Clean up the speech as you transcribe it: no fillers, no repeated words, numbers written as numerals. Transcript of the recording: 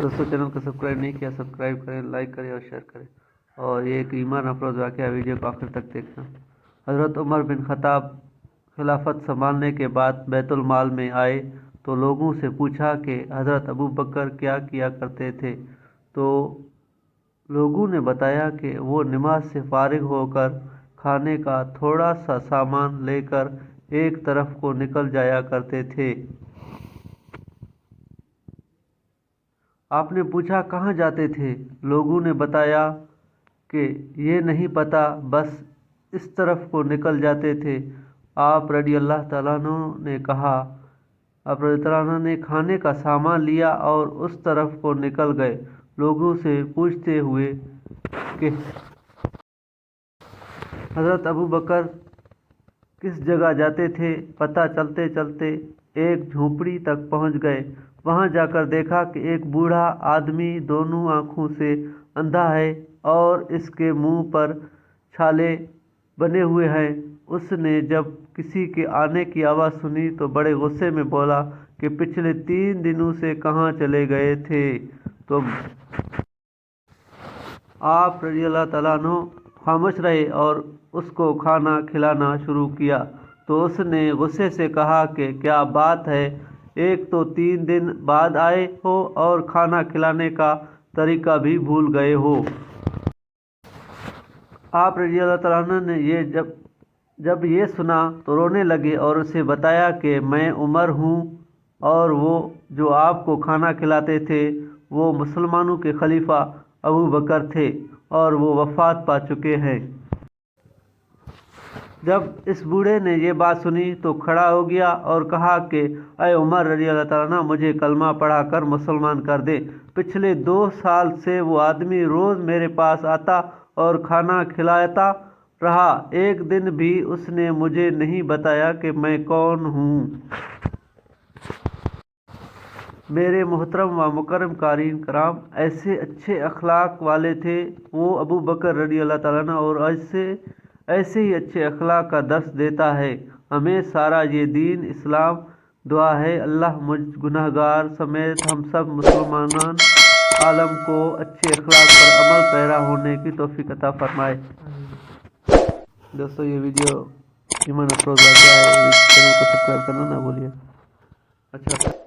दोस्तों चैनल को सब्सक्राइब नहीं किया, सब्सक्राइब करें, लाइक करें और शेयर करें, और ये एक ईमान अफरोज वाक़या वीडियो को आखिर तक देखना। हज़रत उमर बिन ख़त्ताब खिलाफत संभालने के बाद बैतुल माल में आए तो लोगों से पूछा कि हज़रत अबू बकर क्या किया करते थे। तो लोगों ने बताया कि वो नमाज से फारिग होकर खाने का थोड़ा सा सामान लेकर एक तरफ को निकल जाया करते थे। आपने पूछा कहाँ जाते थे? लोगों ने बताया कि ये नहीं पता, बस इस तरफ को निकल जाते थे। आप रज़ी अल्लाह तआला अन्हु ने कहा, आप रज़ी अल्लाह तआला ने खाने का सामान लिया और उस तरफ को निकल गए, लोगों से पूछते हुए कि हज़रत अबू बकर किस जगह जाते थे। पता चलते चलते एक झोपड़ी तक पहुंच गए। वहां जाकर देखा कि एक बूढ़ा आदमी दोनों आंखों से अंधा है और इसके मुंह पर छाले बने हुए हैं। उसने जब किसी के आने की आवाज़ सुनी तो बड़े गुस्से में बोला कि पिछले 3 दिनों से कहाँ चले गए थे तुम? आप रज़ी अल्लाह तआला अन्हु खामोश रहे और उसको खाना खिलाना शुरू किया। तो उसने गुस्से से कहा कि क्या बात है, एक तो 3 दिन बाद आए हो और खाना खिलाने का तरीका भी भूल गए हो। आप रज़ी अल्लाह तआला अन्हु ने जब ये सुना तो रोने लगे और उसे बताया कि मैं उमर हूँ और वो जो आपको खाना खिलाते थे वो मुसलमानों के खलीफा अबू बकर थे और वो वफ़ात पा चुके हैं। जब इस बूढ़े ने ये बात सुनी तो खड़ा हो गया और कहा कि अय उमर रज़ी अल्लाह तआला अन्हु, मुझे कलमा पढ़ा कर मुसलमान कर दे। पिछले 2 साल से वो आदमी रोज़ मेरे पास आता और खाना खिलाता रहा, एक दिन भी उसने मुझे नहीं बताया कि मैं कौन हूँ। मेरे मोहतरम व मुकर्रम क़ारीन कराम, ऐसे अच्छे अखलाक वाले थे वो अबू बकर रज़ी अल्लाह तआला अन्हु, और ऐसे ही अच्छे अखलाक का दर्स देता है हमें सारा ये दीन इस्लाम। दुआ है अल्लाह मुझ गुनहगार समेत हम सब मुसलमान आलम को अच्छे अखलाक पर अमल पैरा होने की तौफीक अता फरमाए। दोस्तों ये वीडियो ईमान अफरोज वाक़या है, चैनल को सब्सक्राइब करना ना भूलिए। अच्छा।